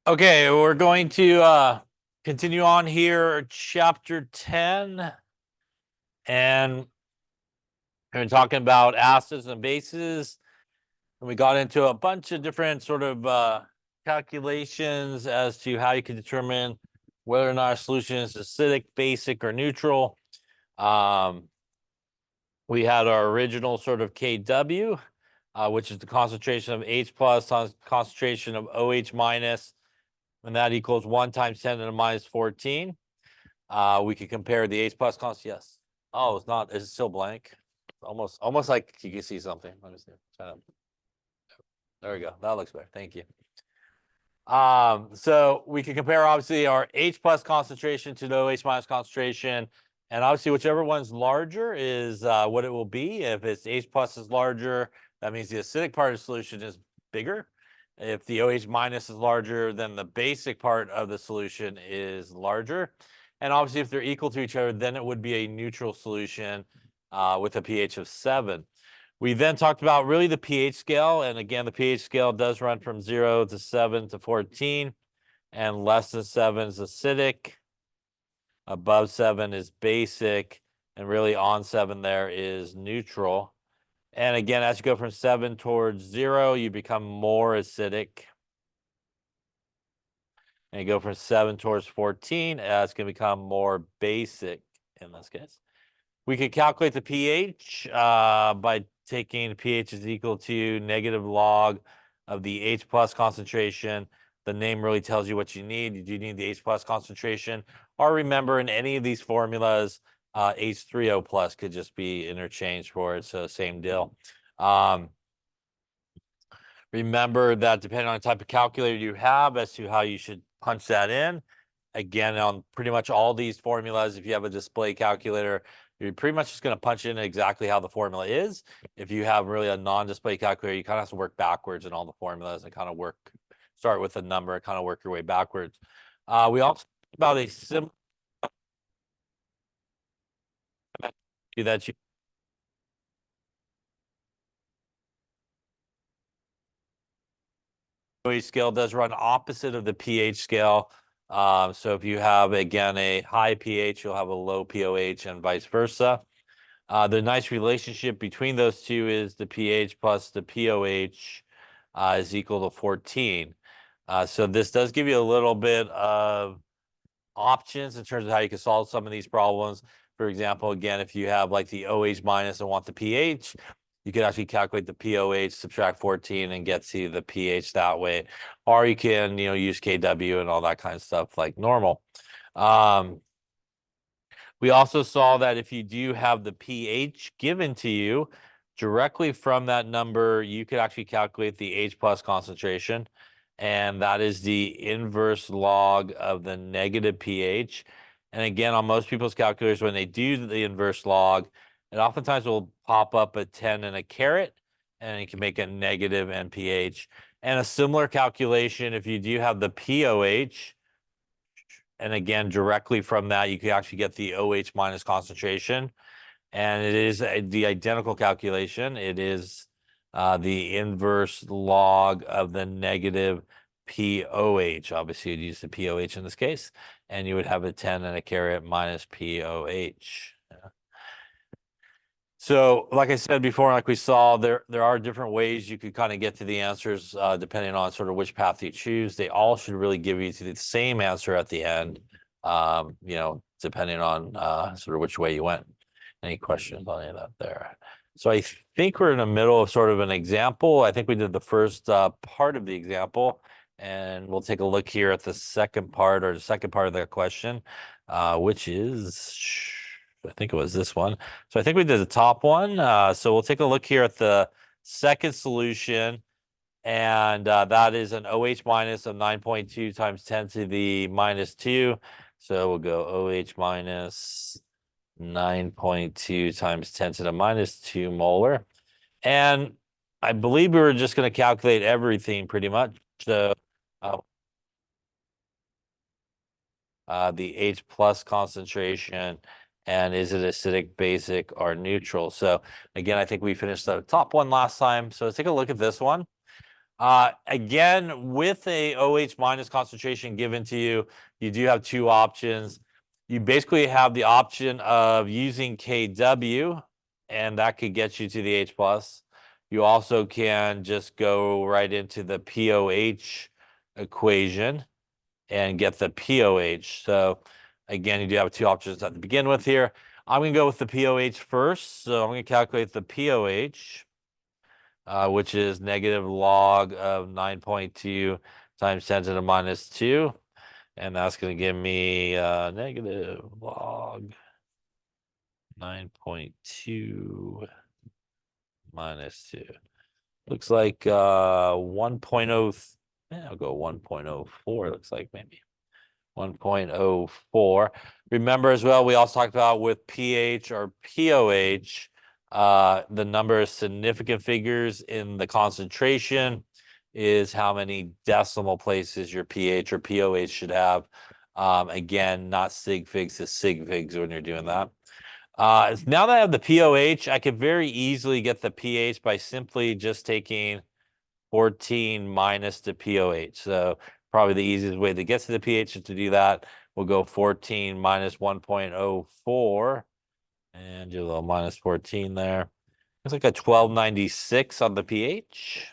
Okay, we're going to continue on here, chapter 10, and we've been talking about acids and bases, and we got into a bunch of different sort of calculations as to how you can determine whether or not a solution is acidic, basic, or neutral. Um, we had our original sort of KW, which is the concentration of H plus, concentration of OH minus, and that equals 1 times 10 to the minus 14. We could compare the H plus const. Yes. Oh, it's not. It's still blank. Almost like you can see something. Let me see. There we go. That looks better. Thank you. So we can compare obviously our H plus concentration to the OH minus concentration, and obviously whichever one's larger is what it will be. If it's H plus is larger, that means the acidic part of the solution is bigger. If the OH minus is larger, then the basic part of the solution is larger. And obviously, if they're equal to each other, then it would be a neutral solution with a pH of 7. We then talked about really the pH scale. And again, the pH scale does run from 0 to 7 to 14. And less than 7 is acidic. Above 7 is basic. And really on 7 there is neutral. And again, as you go from 7 towards 0, you become more acidic. And you go from 7 towards 14, it's going to become more basic in this case. We could calculate the pH by taking pH is equal to negative log of the H plus concentration. The name really tells you what you need. You do need the H plus concentration. Or remember, in any of these formulas, H3O plus could just be interchanged for it. So same deal. Remember that depending on the type of calculator you have as to how you should punch that in. Again, on pretty much all these formulas, if you have a display calculator, you're pretty much just going to punch in exactly how the formula is. If you have really a non-display calculator, you kind of have to work backwards in all the formulas and kind of start with a number and kind of work your way backwards. We also talked about a similar that you scale does run opposite of the pH scale. So if you have, again, a high pH, you'll have a low pOH and vice versa. The nice relationship between those two is the pH plus the pOH is equal to 14. So this does give you a little bit of options in terms of how you can solve some of these problems. For example, again, if you have like the OH minus and want the pH, you could actually calculate the pOH, subtract 14, and get to the pH that way. Or you can, use KW and all that kind of stuff like normal. We also saw that if you do have the pH given to you, directly from that number, you could actually calculate the H plus concentration. And that is the inverse log of the negative pH. And again, on most people's calculators, when they do the inverse log, it oftentimes will pop up a 10 and a caret, and you can make a negative NPH. And a similar calculation, if you do have the pOH, and again, directly from that, you can actually get the OH minus concentration. And it is the identical calculation. It is the inverse log of the negative pOH. Obviously, you'd use the pOH in this case, and you would have a 10 and a caret minus pOH. So, like I said before, like we saw, there are different ways you could kind of get to the answers depending on sort of which path you choose. They all should really give you the same answer at the end, depending on sort of which way you went. Any questions on any of that there? So I think we're in the middle of sort of an example. I think we did the first part of the example, and we'll take a look here at the second part of the question, which is, I think it was this one. So I think we did the top one. So we'll take a look here at the second solution. And that is an OH minus of 9.2 times 10 to the minus 2. So we'll go OH minus 9.2 times 10 to the minus 2 molar. And I believe we were just going to calculate everything pretty much. So the H plus concentration, and is it acidic, basic, or neutral? So again, I think we finished the top one last time. So let's take a look at this one. Again, with a OH minus concentration given to you, you do have two options. You basically have the option of using KW, and that could get you to the H plus. You also can just go right into the POH equation and get the POH. So again, you do have two options to begin with here. I'm going to go with the POH first. So I'm going to calculate the POH, which is negative log of 9.2 times 10 to the minus 2. And that's going to give me negative log 9.2 minus 2. Looks like 1.0. I'll go 1.04. Looks like maybe 1.04. Remember as well, we also talked about with pH or POH, the number of significant figures in the concentration is how many decimal places your pH or POH should have. Again, not sig figs to sig figs when you're doing that. Now that I have the POH, I could very easily get the pH by simply just taking 14 minus the POH. So probably the easiest way to get to the pH is to do that. We'll go 14 minus 1.04 and do a little minus 14 there. Looks like a 1296 on the pH.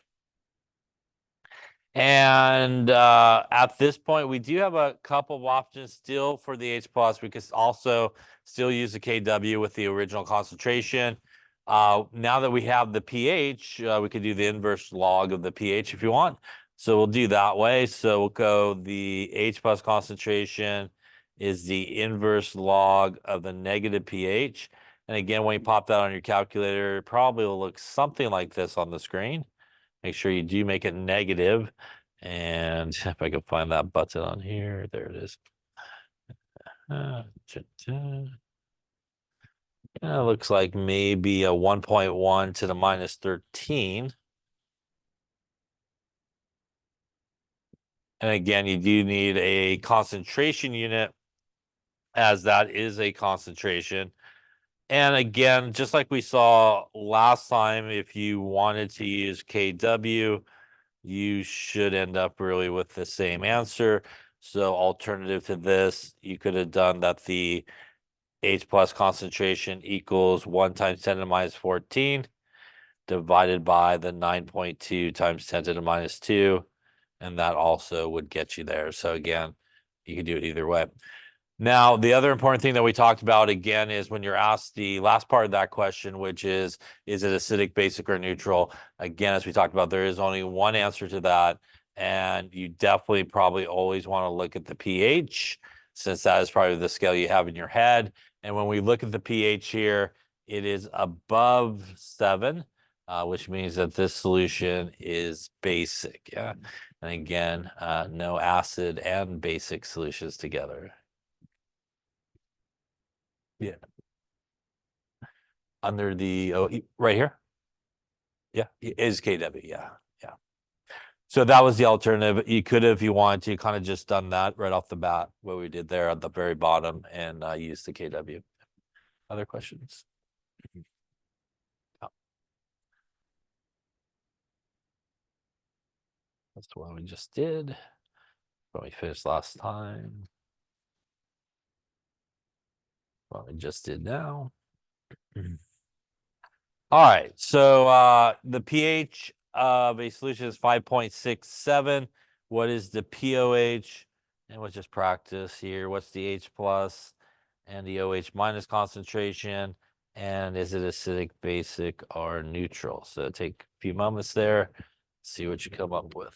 And at this point, we do have a couple of options still for the H plus. We could also still use the KW with the original concentration. Now that we have the pH, we could do the inverse log of the pH if you want. So we'll do that way. So we'll go the H plus concentration is the inverse log of the negative pH. And again, when you pop that on your calculator, it probably will look something like this on the screen. Make sure you do make it negative. And if I can find that button on here, there it is. Looks like maybe a 1.1 to the minus 13. And again, you do need a concentration unit, as that is a concentration. And again, just like we saw last time, if you wanted to use KW, you should end up really with the same answer. So alternative to this, you could have done that the H plus concentration equals 1 times 10 to the minus 14 divided by the 9.2 times 10 to the minus 2. And that also would get you there. So again, you can do it either way. Now, the other important thing that we talked about again is when you're asked the last part of that question, which is it acidic, basic, or neutral? Again, as we talked about, there is only one answer to that. And you definitely probably always want to look at the pH, since that is probably the scale you have in your head. And when we look at the pH here, it is above 7, which means that this solution is basic. Yeah. And again, no acid and basic solutions together. Yeah. Under the right here. Yeah, it is KW. Yeah, yeah. So that was the alternative. You could have, if you wanted to, kind of just done that right off the bat, what we did there at the very bottom, and use the KW. Other questions? Oh. That's the one we just did. What we finished last time. What we just did now. All right, so the pH of a solution is 5.67. What is the POH? And let's just practice here. What's the H plus and the OH minus concentration? And is it acidic, basic, or neutral? So take a few moments there, see what you come up with.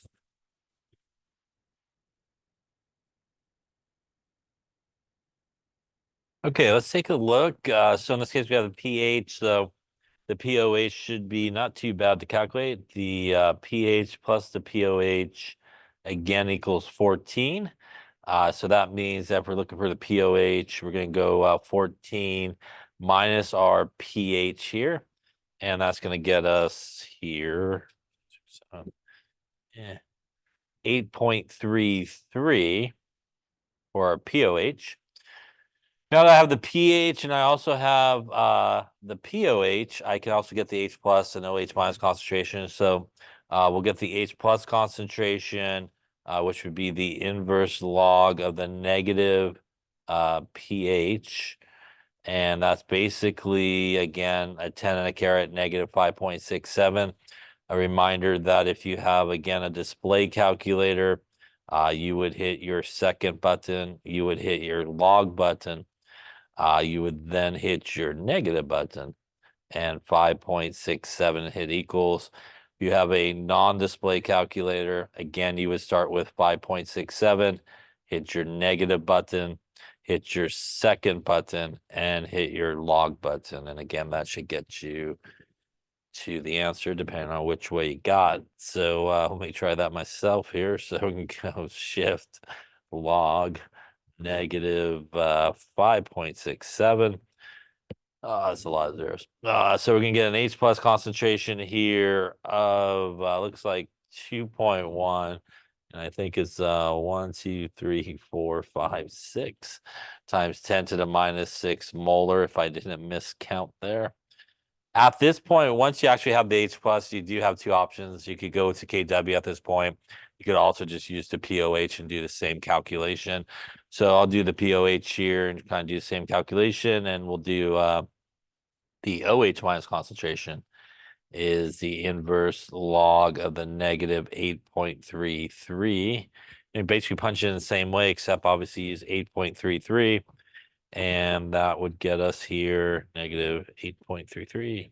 Okay, let's take a look. So in this case, we have the pH. So the POH should be not too bad to calculate. The pH plus the POH again equals 14. So that means that if we're looking for the POH, we're going to go 14 minus our pH here. And that's going to get us here 8.33 for our POH. Now that I have the pH and I also have the POH, I can also get the H plus and OH minus concentration. So We'll get the H plus concentration, which would be the inverse log of the negative pH. And that's basically, again, a 10 and a caret negative 5.67. A reminder that if you have, again, a display calculator, you would hit your second button, you would hit your log button, you would then hit your negative button, and 5.67 hit equals. If you have a non-display calculator, again, you would start with 5.67, hit your negative button, hit your second button, and hit your log button. And again, that should get you to the answer depending on which way you got. So let me try that myself here. So we can go shift log negative 5.67. That's a lot of zeros. So we're gonna get an H plus concentration here of looks like 2.1. And I think it's 1, 2, 3, 4, 5, 6 times 10 to the minus 6 molar, if I didn't miscount there. At this point, once you actually have the H plus, you do have two options. You could go to KW at this point. You could also just use the POH and do the same calculation. So I'll do the POH here and kind of do the same calculation, and we'll do the OH minus concentration is the inverse log of the negative 8.33. And basically punch it in the same way, except obviously use 8.33. And that would get us here negative 8.33.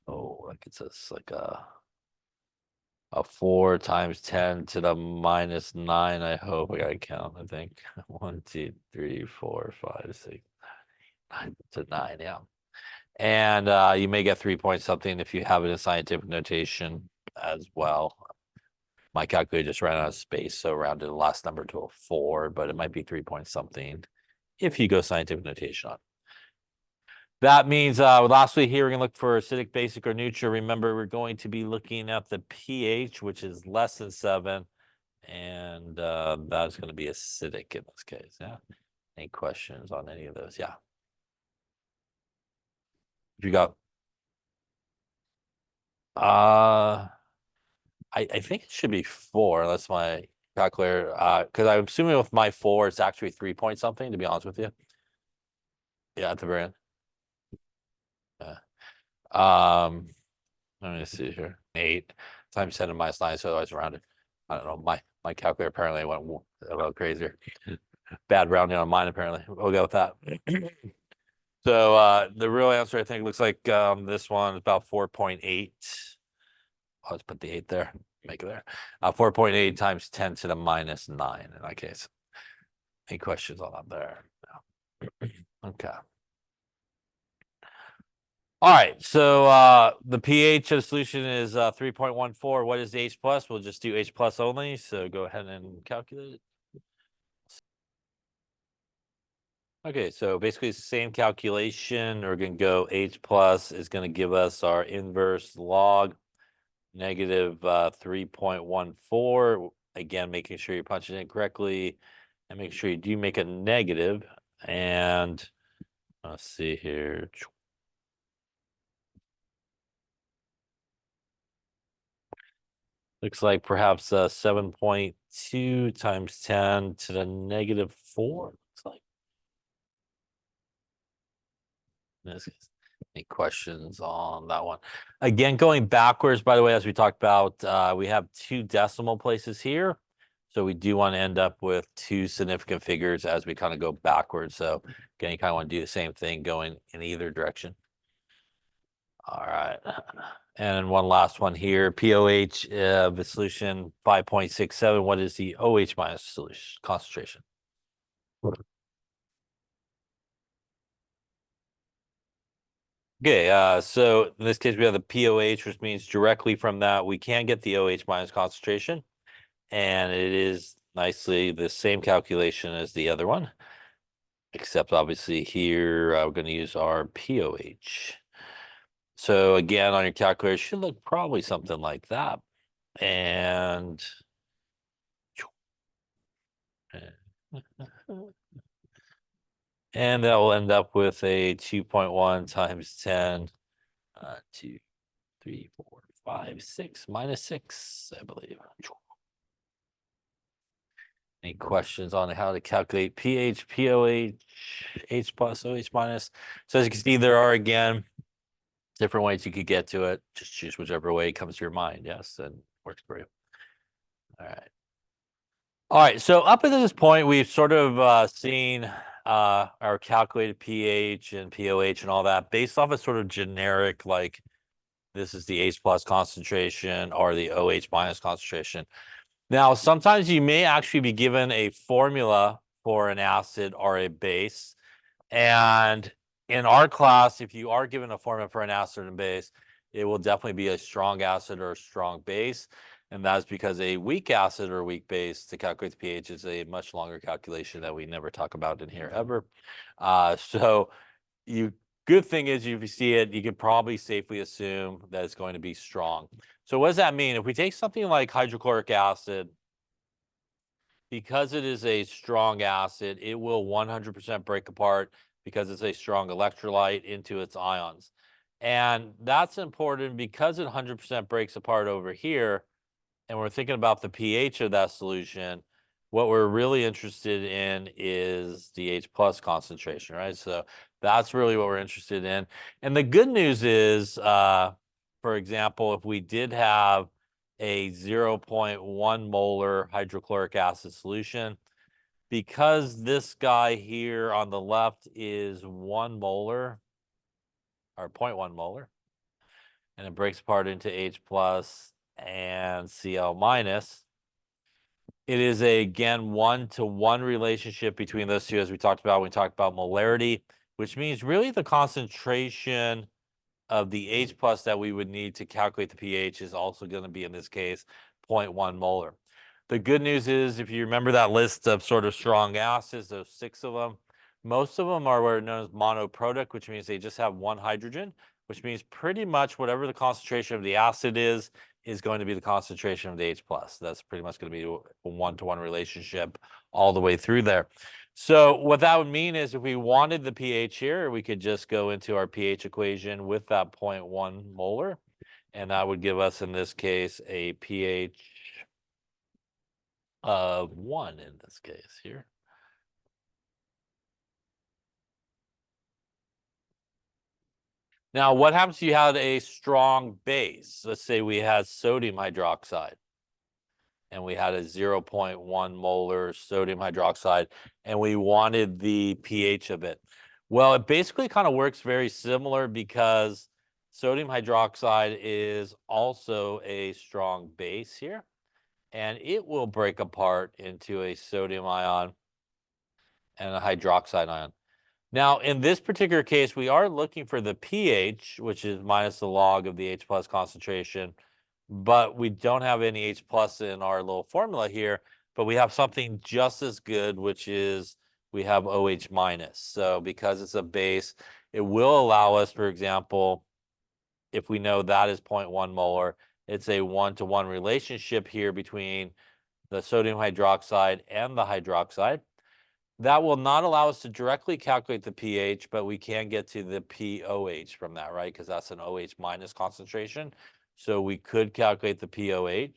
Oh, that gets us like a 4 times 10 to the minus 9. I hope I gotta count. I think 1, 2, 3, 4, 5, 6, 9 to 9. Yeah. And you may get 3 point something if you have it in scientific notation as well. My calculator just ran out of space, so rounded the last number to a 4, but it might be 3 point something if you go scientific notation on. That means lastly here, we're going to look for acidic, basic, or neutral. Remember, we're going to be looking at the pH, which is less than 7, and that's going to be acidic in this case. Yeah. Any questions on any of those? Yeah. You got I think it should be 4. That's my calculator. Because I'm assuming with my 4, it's actually 3 point something, to be honest with you. Yeah, at the very end. Yeah. Let me see here. 8 times 10 to minus 9, so I was rounded. I don't know. My calculator apparently went a little crazier. Bad rounding on mine, apparently. We'll go with that. So the real answer, I think, looks like this one is about 4.8. Let's put the 8 there. Make it there. 4.8 times 10 to the minus 9 in that case. Any questions on that there? No. Okay. All right, so the pH of the solution is 3.14. What is the H plus? We'll just do H plus only. So go ahead and calculate it. Okay, so basically it's the same calculation. We're going to go H plus is going to give us our inverse log negative 3.14. Again, making sure you're punching in correctly and make sure you do make a negative. And let's see here. Looks like perhaps 7.2 times 10 to the negative 4. Looks like. Any questions on that one? Again, going backwards, by the way, as we talked about, we have 2 decimal places here. So we do want to end up with 2 significant figures as we kind of go backwards. So again, you kind of want to do the same thing going in either direction. All right. And one last one here. POH of the solution 5.67. What is the OH minus solution concentration? Okay, so in this case, we have the POH, which means directly from that, we can get the OH minus concentration. And it is nicely the same calculation as the other one. Except obviously here, we're going to use our POH. So again, on your calculator, it should look probably something like that. And and that will end up with a 2.1 times 10, 2, 3, 4, 5, 6, -6, I believe. Any questions on how to calculate pH, POH, H plus, OH minus? So as you can see, there are, again, different ways you could get to it. Just choose whichever way comes to your mind. Yes, and works for you. All right. All right. So up until this point, we've sort of seen our calculated pH and POH and all that based off a sort of generic, like this is the H plus concentration or the OH minus concentration. Now, sometimes you may actually be given a formula for an acid or a base. And in our class, if you are given a formula for an acid and base, it will definitely be a strong acid or a strong base. And that's because a weak acid or weak base to calculate the pH is a much longer calculation that we never talk about in here ever. So good thing is if you see it, you can probably safely assume that it's going to be strong. So what does that mean? If we take something like hydrochloric acid, because it is a strong acid, it will 100% break apart because it's a strong electrolyte into its ions. And that's important because it 100% breaks apart over here, and we're thinking about the pH of that solution. What we're really interested in is the H plus concentration, right? So that's really what we're interested in. And the good news is, for example, if we did have a 0.1 molar hydrochloric acid solution, because this guy here on the left is 1 molar or 0.1 molar, and it breaks apart into H plus and Cl minus. It is again 1-to-1 relationship between those two, as we talked about when we talked about molarity, which means really the concentration of the H plus that we would need to calculate the pH is also going to be, in this case, 0.1 molar. The good news is, if you remember that list of sort of strong acids, those 6 of them, most of them are what are known as monoprotic, which means they just have one hydrogen, which means pretty much whatever the concentration of the acid is going to be the concentration of the H plus. That's pretty much going to be a 1-to-1 relationship all the way through there. So what that would mean is if we wanted the pH here, we could just go into our pH equation with that 0.1 molar, and that would give us, in this case, a pH of 1 in this case here. Now, what happens if you had a strong base? Let's say we had sodium hydroxide and we had a 0.1 molar sodium hydroxide and we wanted the pH of it. Well, it basically kind of works very similar because sodium hydroxide is also a strong base here, and it will break apart into a sodium ion and a hydroxide ion. Now, in this particular case, we are looking for the pH, which is minus the log of the H plus concentration, but we don't have any H plus in our little formula here, but we have something just as good, which is we have OH minus. So because it's a base, it will allow us, for example, if we know that is 0.1 molar, it's a 1-to-1 relationship here between the sodium hydroxide and the hydroxide. That will not allow us to directly calculate the pH, but we can get to the POH from that, right? Because that's an OH minus concentration. So we could calculate the POH,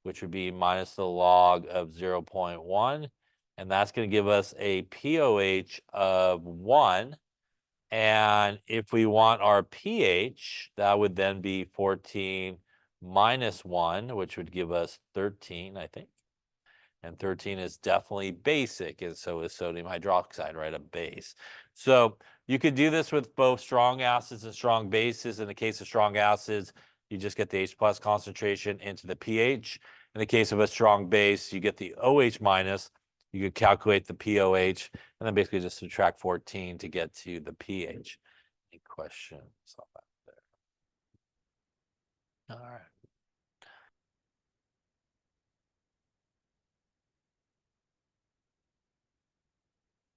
which would be minus the log of 0.1. And that's going to give us a POH of 1. And if we want our pH, that would then be 14 minus 1, which would give us 13, I think. And 13 is definitely basic, and so is sodium hydroxide, right? A base. So you could do this with both strong acids and strong bases. In the case of strong acids, you just get the H plus concentration into the pH. In the case of a strong base, you get the OH minus. You could calculate the POH, and then basically just subtract 14 to get to the pH. Any questions on that there? All right.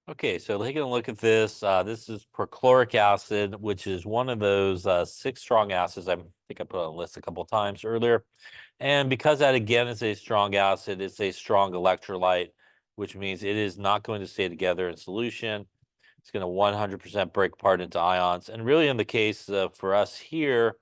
Okay, so taking a look at this, this is perchloric acid, which is one of those 6 strong acids. I think I put on a list a couple of times earlier. And because that, again, is a strong acid, it's a strong electrolyte, which means it is not going to stay together in solution. It's going to 100% break apart into ions. And really, in the case for us here,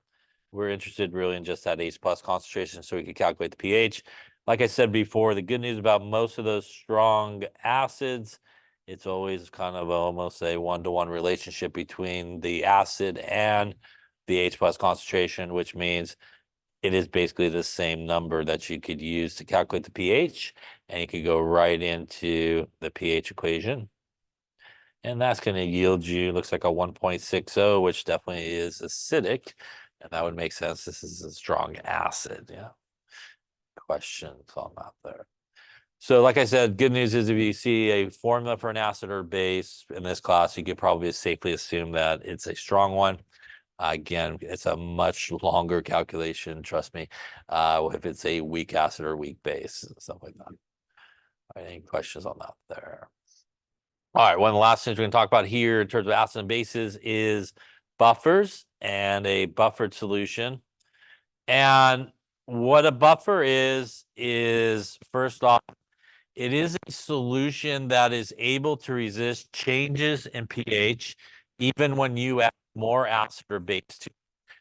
we're interested really in just that H plus concentration so we can calculate the pH. Like I said before, the good news about most of those strong acids, it's always kind of almost a one-to-one relationship between the acid and the H plus concentration, which means it is basically the same number that you could use to calculate the pH, and you could go right into the pH equation. And that's going to yield you, looks like a 1.60, which definitely is acidic. And that would make sense. This is a strong acid. Yeah. Questions on that there. So like I said, good news is if you see a formula for an acid or base in this class, you could probably safely assume that it's a strong one. Again, it's a much longer calculation, trust me, if it's a weak acid or weak base, stuff like that. All right, any questions on that there? All right, one of the last things we're going to talk about here in terms of acids and bases is buffers and a buffered solution. And what a buffer is first off, it is a solution that is able to resist changes in pH even when you add more acid or base to it.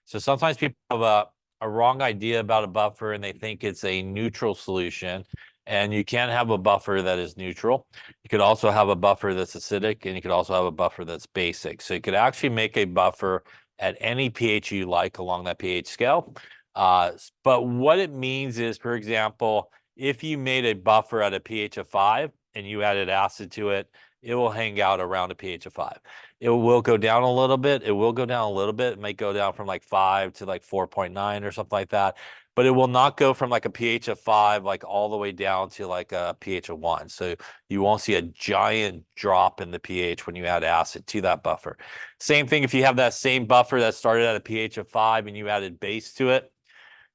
So sometimes people have a wrong idea about a buffer and they think it's a neutral solution. And you can't have a buffer that is neutral. You could also have a buffer that's acidic, and you could also have a buffer that's basic. So you could actually make a buffer at any pH you like along that pH scale. But what it means is, for example, if you made a buffer at a pH of 5 and you added acid to it, it will hang out around a pH of 5. It will go down a little bit. It will go down a little bit. It might go down from like 5 to like 4.9 or something like that. But it will not go from like a pH of 5 like all the way down to like a pH of 1. So you won't see a giant drop in the pH when you add acid to that buffer. Same thing if you have that same buffer that started at a pH of 5 and you added base to it.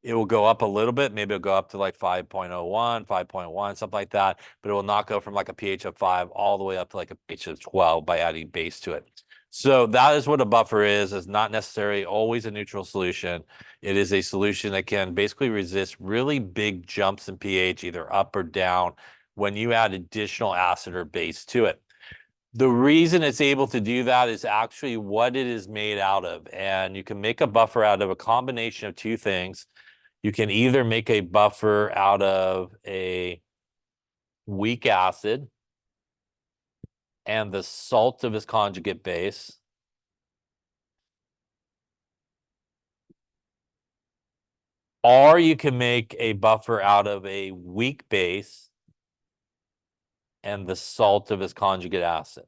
It will go up a little bit. Maybe it'll go up to like 5.01, 5.1, something like that. But it will not go from like a pH of 5 all the way up to like a pH of 12 by adding base to it. So that is what a buffer is. It's not necessarily always a neutral solution. It is a solution that can basically resist really big jumps in pH, either up or down, when you add additional acid or base to it. The reason it's able to do that is actually what it is made out of. And you can make a buffer out of a combination of two things. You can either make a buffer out of a weak acid and the salt of its conjugate base, or you can make a buffer out of a weak base and the salt of its conjugate acid.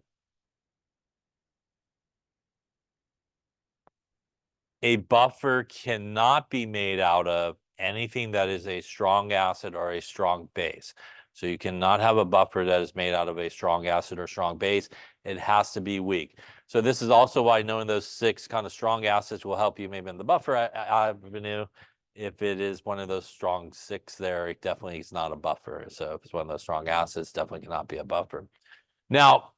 A buffer cannot be made out of anything that is a strong acid or a strong base. So you cannot have a buffer that is made out of a strong acid or strong base. It has to be weak. So this is also why knowing those 6 kind of strong acids will help you maybe in the buffer avenue. If it is one of those strong 6 there, it definitely is not a buffer. So if it's one of those strong acids, definitely cannot be a buffer. Now,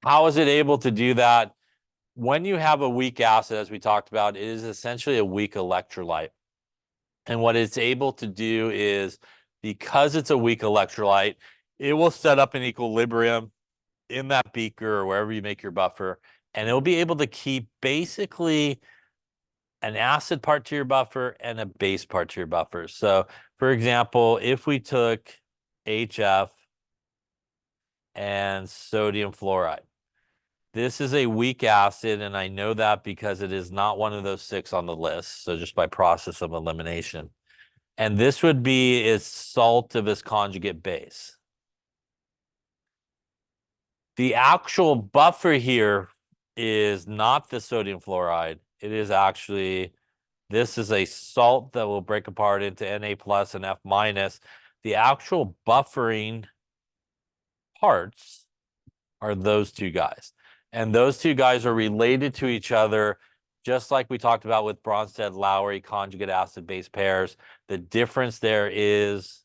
how is it able to do that? When you have a weak acid, as we talked about, it is essentially a weak electrolyte. And what it's able to do is, because it's a weak electrolyte, it will set up an equilibrium in that beaker or wherever you make your buffer, and it'll be able to keep basically an acid part to your buffer and a base part to your buffer. So, for example, if we took HF and sodium fluoride, this is a weak acid, and I know that because it is not one of those 6 on the list. So just by process of elimination. And this would be its salt of its conjugate base. The actual buffer here is not the sodium fluoride. It is actually, this is a salt that will break apart into Na plus and F minus. The actual buffering parts are those 2 guys. And those 2 guys are related to each other, just like we talked about with Bronsted-Lowry conjugate acid-base pairs. The difference there is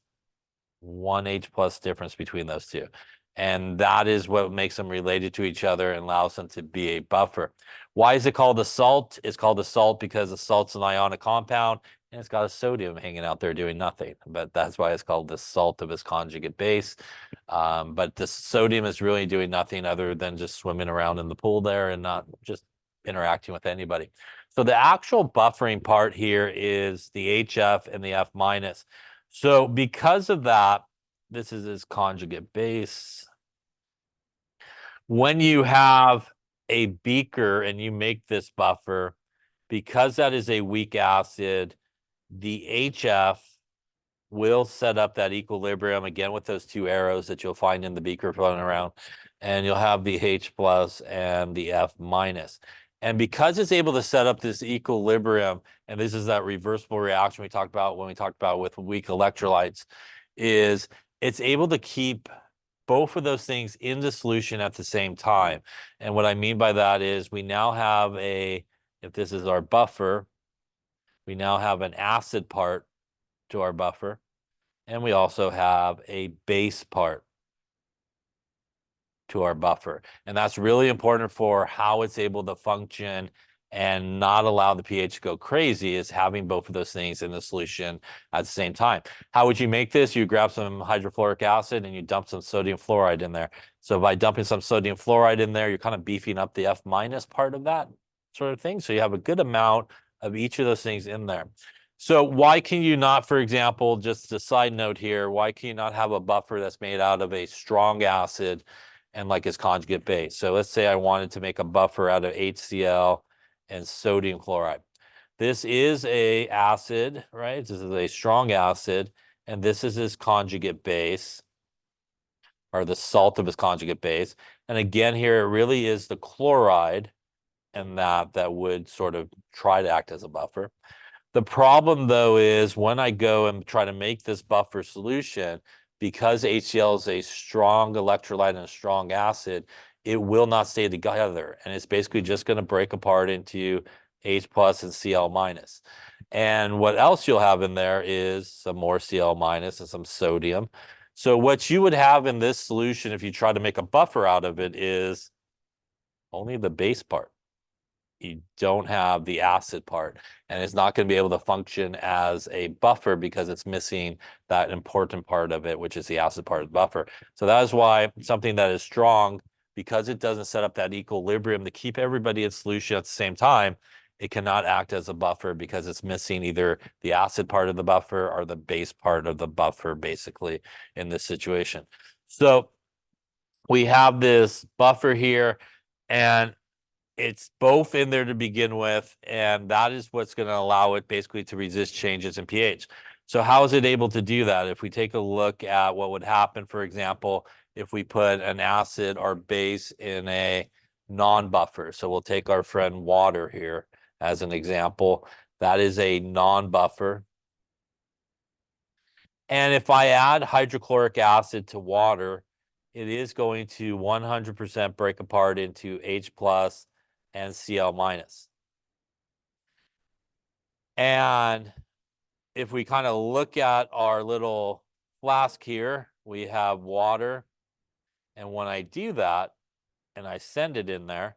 1 H plus difference between those 2. And that is what makes them related to each other and allows them to be a buffer. Why is it called a salt? It's called a salt because the salt's an ionic compound and it's got a sodium hanging out there doing nothing. But that's why it's called the salt of its conjugate base. But the sodium is really doing nothing other than just swimming around in the pool there and not just interacting with anybody. So the actual buffering part here is the HF and the F minus. So because of that, this is its conjugate base. When you have a beaker and you make this buffer, because that is a weak acid, the HF will set up that equilibrium again with those two arrows that you'll find in the beaker floating around, and you'll have the H plus and the F minus. And because it's able to set up this equilibrium, and this is that reversible reaction we talked about when we talked about with weak electrolytes, is it's able to keep both of those things in the solution at the same time. And what I mean by that is we now have if this is our buffer, we now have an acid part to our buffer, and we also have a base part to our buffer. And that's really important for how it's able to function and not allow the pH to go crazy, is having both of those things in the solution at the same time. How would you make this? You grab some hydrofluoric acid and you dump some sodium fluoride in there. So by dumping some sodium fluoride in there, you're kind of beefing up the F minus part of that sort of thing. So you have a good amount of each of those things in there. So why can you not, for example, just a side note here, why can you not have a buffer that's made out of a strong acid and like its conjugate base? So let's say I wanted to make a buffer out of HCl and sodium chloride. This is a acid, right? This is a strong acid, and this is its conjugate base, or the salt of its conjugate base. And again, here it really is the chloride, and that would sort of try to act as a buffer. The problem, though, is when I go and try to make this buffer solution, because HCl is a strong electrolyte and a strong acid, it will not stay together. And it's basically just going to break apart into H plus and Cl minus. And what else you'll have in there is some more Cl minus and some sodium. So what you would have in this solution, if you try to make a buffer out of it, is only the base part. You don't have the acid part, and it's not going to be able to function as a buffer because it's missing that important part of it, which is the acid part of the buffer. So that is why something that is strong, because it doesn't set up that equilibrium to keep everybody in solution at the same time, it cannot act as a buffer because it's missing either the acid part of the buffer or the base part of the buffer, basically, in this situation. So we have this buffer here, and it's both in there to begin with, and that is what's going to allow it basically to resist changes in pH. So how is it able to do that? If we take a look at what would happen, for example, if we put an acid or base in a non-buffer. So we'll take our friend water here as an example. That is a non-buffer. And if I add hydrochloric acid to water, it is going to 100% break apart into H plus and Cl minus. And if we kind of look at our little flask here, we have water. And when I do that and I send it in there,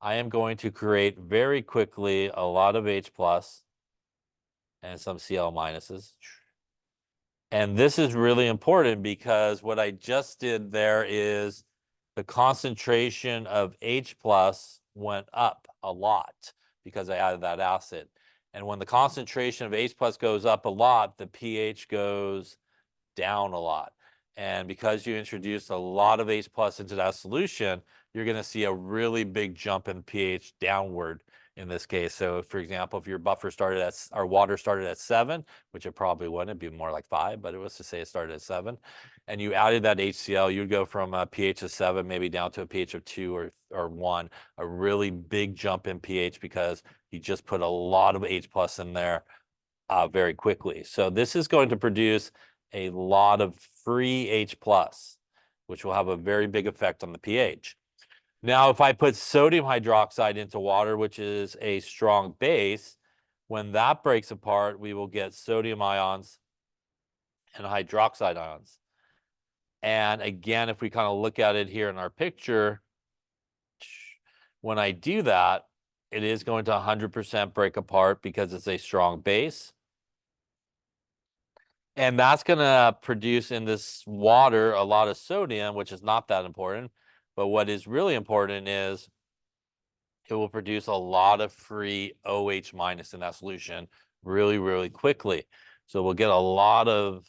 I am going to create very quickly a lot of H plus and some Cl minuses. And this is really important because what I just did there is the concentration of H plus went up a lot because I added that acid. And when the concentration of H plus goes up a lot, the pH goes down a lot. And because you introduced a lot of H plus into that solution, you're going to see a really big jump in pH downward in this case. So for example, if your buffer started at, or water started at 7, which it probably wouldn't, it'd be more like 5, but it was to say it started at 7, and you added that HCl, you'd go from a pH of 7 maybe down to a pH of 2 or 1, a really big jump in pH because you just put a lot of H plus in there very quickly. So this is going to produce a lot of free H plus, which will have a very big effect on the pH. Now, if I put sodium hydroxide into water, which is a strong base, when that breaks apart, we will get sodium ions and hydroxide ions. And again, if we kind of look at it here in our picture, when I do that, it is going to 100% break apart because it's a strong base. And that's going to produce in this water a lot of sodium, which is not that important. But what is really important is it will produce a lot of free OH minus in that solution really, really quickly. So we'll get a lot of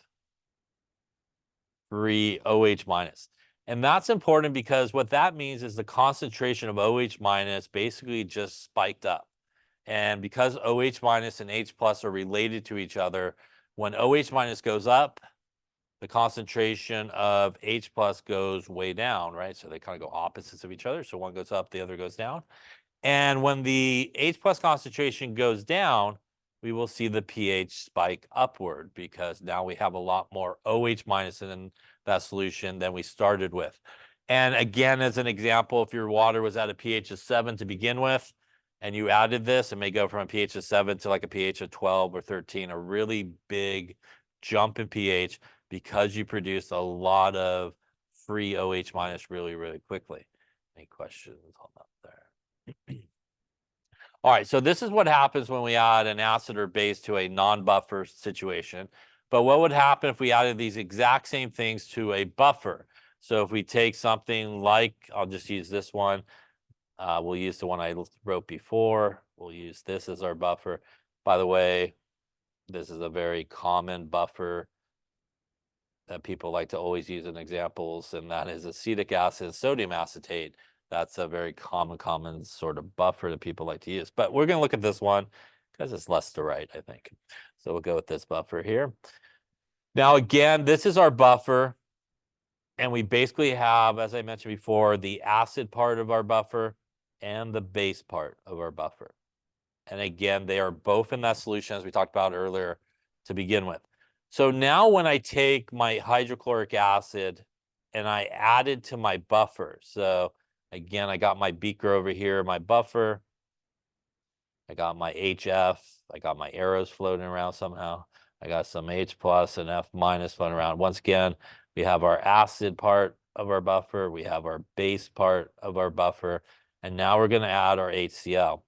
free OH minus. And that's important because what that means is the concentration of OH minus basically just spiked up. And because OH minus and H plus are related to each other, when OH minus goes up, the concentration of H plus goes way down, right? So they kind of go opposites of each other. So one goes up, the other goes down. And when the H plus concentration goes down, we will see the pH spike upward because now we have a lot more OH minus in that solution than we started with. And again, as an example, if your water was at a pH of 7 to begin with, and you added this, it may go from a pH of 7 to like a pH of 12 or 13, a really big jump in pH because you produced a lot of free OH minus really, really quickly. Any questions on that there? All right, so this is what happens when we add an acid or base to a non-buffer situation. But what would happen if we added these exact same things to a buffer? So if we take something like, I'll just use this one. We'll use the one I wrote before. We'll use this as our buffer. By the way, this is a very common buffer that people like to always use in examples, and that is acetic acid and sodium acetate. That's a very common sort of buffer that people like to use. But we're going to look at this one because it's less to write, I think. So we'll go with this buffer here. Now, again, this is our buffer. And we basically have, as I mentioned before, the acid part of our buffer and the base part of our buffer. And again, they are both in that solution, as we talked about earlier, to begin with. So now when I take my hydrochloric acid and I add it to my buffer, so again, I got my beaker over here, my buffer, I got my HF, I got my arrows floating around somehow, I got some H plus and F minus floating around. Once again, we have our acid part of our buffer, we have our base part of our buffer, and now we're going to add our HCl.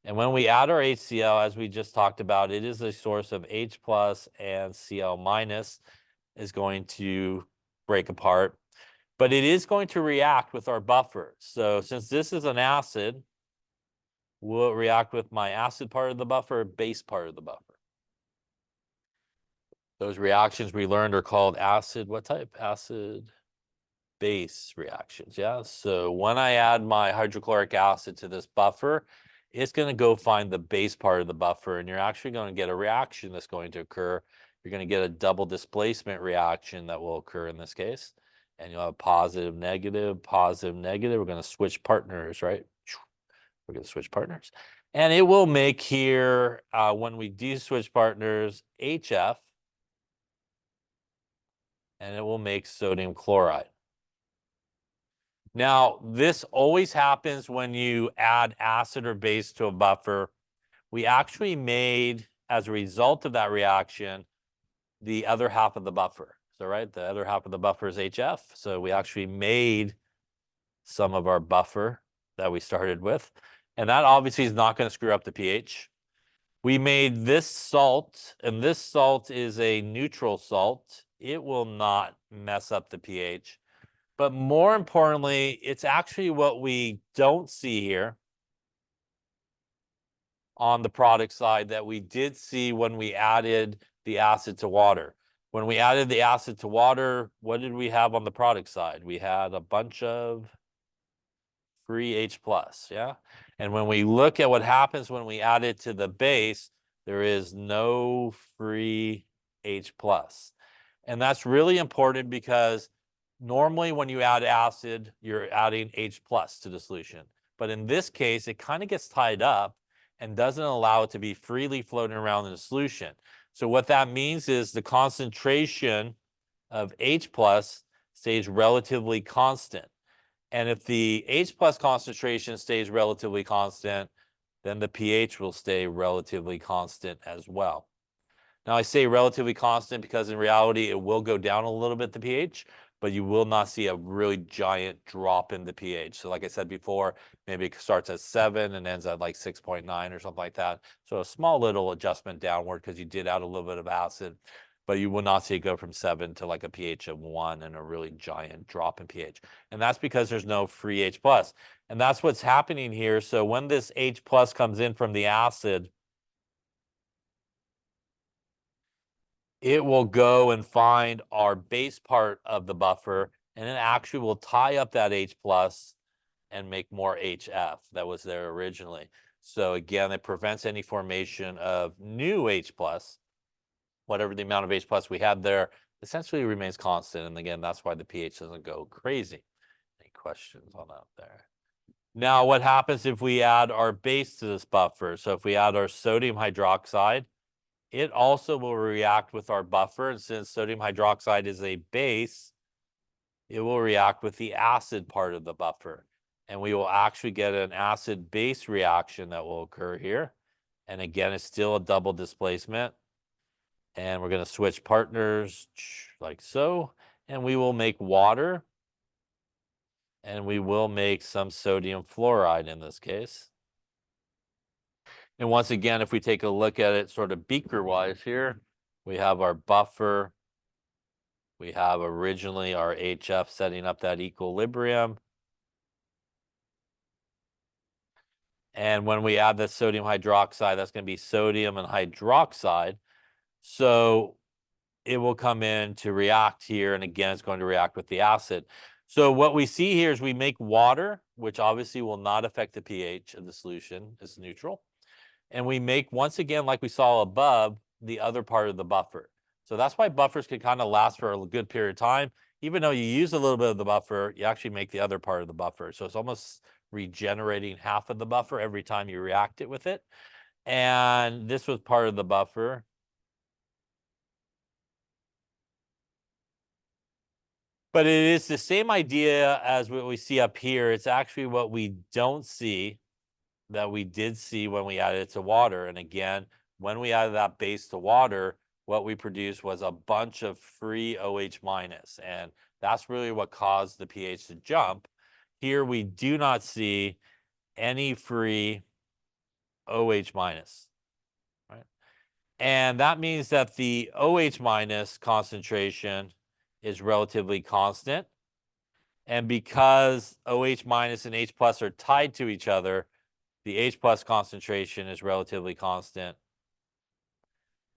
And when we add our HCl, as we just talked about, it is a source of H plus and Cl minus is going to break apart, but it is going to react with our buffer. So since this is an acid, will it react with my acid part of the buffer, base part of the buffer? Those reactions we learned are called acid, what type? Acid base reactions, yeah? So when I add my hydrochloric acid to this buffer, it's going to go find the base part of the buffer, and you're actually going to get a reaction that's going to occur. You're going to get a double displacement reaction that will occur in this case, and you'll have positive, negative, positive, negative. We're going to switch partners, right? We're going to switch partners. And it will make here, when we do switch partners, HF, and it will make sodium chloride. Now, this always happens when you add acid or base to a buffer. We actually made, as a result of that reaction, the other half of the buffer. So, right, the other half of the buffer is HF. So we actually made some of our buffer that we started with. And that obviously is not going to screw up the pH. We made this salt, and this salt is a neutral salt. It will not mess up the pH. But more importantly, it's actually what we don't see here on the product side that we did see when we added the acid to water. When we added the acid to water, what did we have on the product side? We had a bunch of free H plus, yeah? And when we look at what happens when we add it to the base, there is no free H plus. And that's really important because normally when you add acid, you're adding H plus to the solution. But in this case, it kind of gets tied up and doesn't allow it to be freely floating around in the solution. So what that means is the concentration of H plus stays relatively constant. And if the H plus concentration stays relatively constant, then the pH will stay relatively constant as well. Now, I say relatively constant because in reality, it will go down a little bit, the pH, but you will not see a really giant drop in the pH. So like I said before, maybe it starts at 7 and ends at like 6.9 or something like that. So a small little adjustment downward because you did add a little bit of acid. but you will not see it go from 7 to like a pH of 1 and a really giant drop in pH. And that's because there's no free H plus. And that's what's happening here. So when this H plus comes in from the acid, it will go and find our base part of the buffer, and it actually will tie up that H plus and make more HF that was there originally. So again, it prevents any formation of new H plus. Whatever the amount of H plus we had there essentially remains constant. And again, that's why the pH doesn't go crazy. Any questions on that there? Now, what happens if we add our base to this buffer? So if we add our sodium hydroxide, it also will react with our buffer. And since sodium hydroxide is a base, it will react with the acid part of the buffer. And we will actually get an acid-base reaction that will occur here. And again, it's still a double displacement. And we're going to switch partners like so. And we will make water. And we will make some sodium fluoride in this case. And once again, if we take a look at it sort of beaker-wise here, we have our buffer. We have originally our HF setting up that equilibrium. And when we add the sodium hydroxide, that's going to be sodium and hydroxide. So it will come in to react here. And again, it's going to react with the acid. So what we see here is we make water, which obviously will not affect the pH of the solution. It's neutral. And we make, once again, like we saw above, the other part of the buffer. So that's why buffers can kind of last for a good period of time. Even though you use a little bit of the buffer, you actually make the other part of the buffer. So it's almost regenerating half of the buffer every time you react it with it. And this was part of the buffer. But it is the same idea as what we see up here. It's actually what we don't see that we did see when we added it to water. And again, when we added that base to water, what we produced was a bunch of free OH minus. And that's really what caused the pH to jump. Here we do not see any free OH minus. Right? And that means that the OH minus concentration is relatively constant. And because OH minus and H plus are tied to each other, the H plus concentration is relatively constant.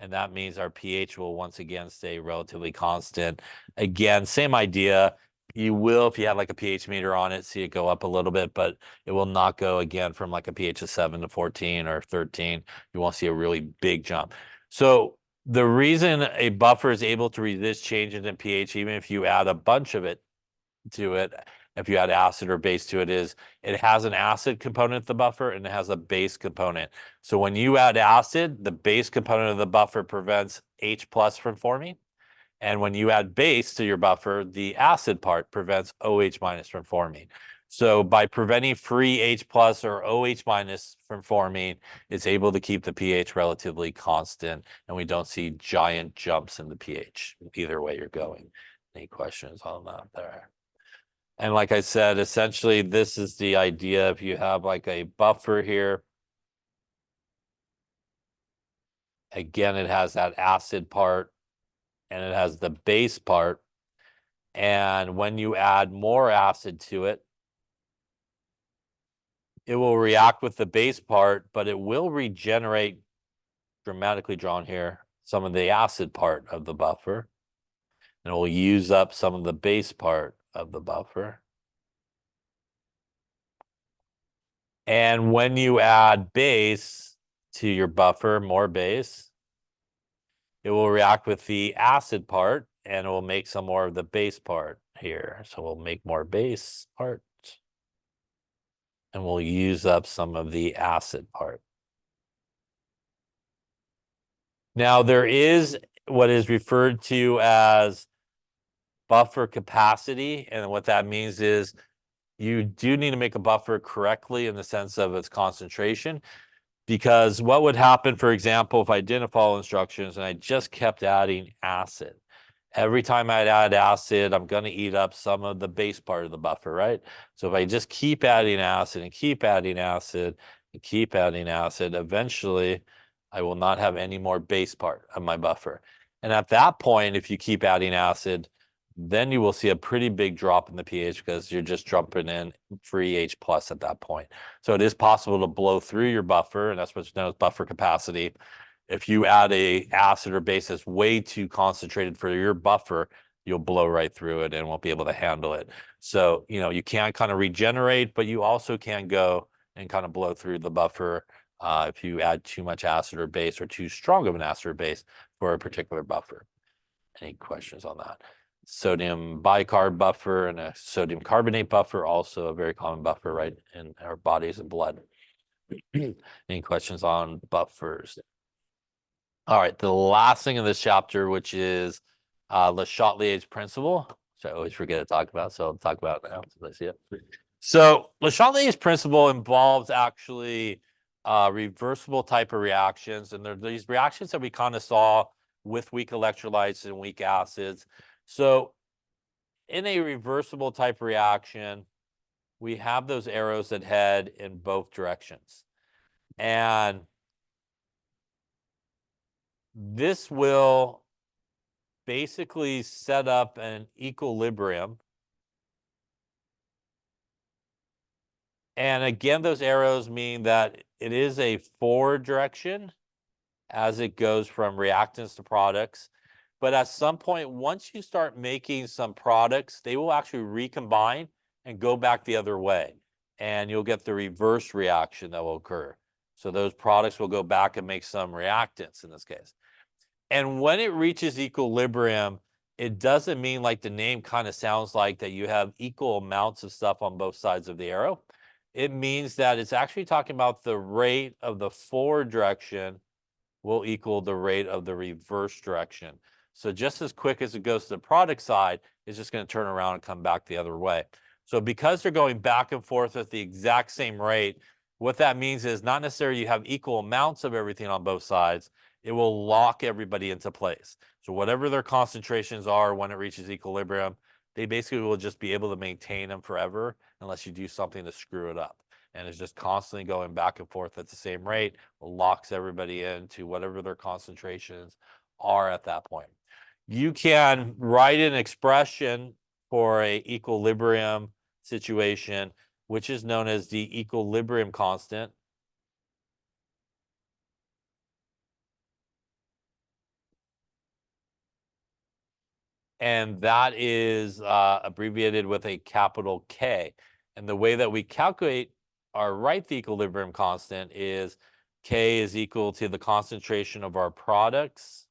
And that means our pH will once again stay relatively constant. Again, same idea. You will, if you have like a pH meter on it, see it go up a little bit, but it will not go again from like a pH of 7 to 14 or 13. You won't see a really big jump. So the reason a buffer is able to resist changes in pH, even if you add a bunch of it to it, if you add acid or base to it, is it has an acid component of the buffer and it has a base component. So when you add acid, the base component of the buffer prevents H plus from forming. And when you add base to your buffer, the acid part prevents OH minus from forming. So by preventing free H plus or OH minus from forming, it's able to keep the pH relatively constant, and we don't see giant jumps in the pH either way you're going. Any questions on that there? And like I said, essentially, this is the idea. If you have like a buffer here, again, it has that acid part and it has the base part. And when you add more acid to it, it will react with the base part, but it will regenerate, dramatically drawn here, some of the acid part of the buffer. And it will use up some of the base part of the buffer. And when you add base to your buffer, more base, it will react with the acid part and it will make some more of the base part here. So we'll make more base part and we'll use up some of the acid part. Now there is what is referred to as buffer capacity. And what that means is you do need to make a buffer correctly in the sense of its concentration. Because what would happen, for example, if I didn't follow instructions and I just kept adding acid? Every time I'd add acid, I'm going to eat up some of the base part of the buffer, right? So if I just keep adding acid and keep adding acid and keep adding acid, eventually I will not have any more base part of my buffer. And at that point, if you keep adding acid, then you will see a pretty big drop in the pH because you're just dumping in free H plus at that point. So it is possible to blow through your buffer, and that's what's known as buffer capacity. If you add a acid or base that's way too concentrated for your buffer, you'll blow right through it and won't be able to handle it. So, you can kind of regenerate, but you also can go and kind of blow through the buffer if you add too much acid or base or too strong of an acid or base for a particular buffer. Any questions on that? Sodium bicarb buffer and a sodium carbonate buffer, also a very common buffer, right, in our bodies and blood. Any questions on buffers? All right, the last thing in this chapter, which is Le Chatelier's principle, which I always forget to talk about, so I'll talk about it now since I see it. So Le Chatelier's principle involves actually reversible type of reactions, and they're these reactions that we kind of saw with weak electrolytes and weak acids. So in a reversible type reaction, we have those arrows that head in both directions. And this will basically set up an equilibrium. And again, those arrows mean that it is a forward direction as it goes from reactants to products. But at some point, once you start making some products, they will actually recombine and go back the other way. And you'll get the reverse reaction that will occur. So those products will go back and make some reactants in this case. And when it reaches equilibrium, it doesn't mean, like the name kind of sounds like, that you have equal amounts of stuff on both sides of the arrow. It means that it's actually talking about the rate of the forward direction will equal the rate of the reverse direction. So just as quick as it goes to the product side, it's just going to turn around and come back the other way. So because they're going back and forth at the exact same rate, what that means is not necessarily you have equal amounts of everything on both sides. It will lock everybody into place. So whatever their concentrations are when it reaches equilibrium, they basically will just be able to maintain them forever unless you do something to screw it up. And it's just constantly going back and forth at the same rate, locks everybody into whatever their concentrations are at that point. You can write an expression for a equilibrium situation, which is known as the equilibrium constant. And that is abbreviated with a capital K. And the way that we calculate or write the equilibrium constant is K is equal to the concentration of our products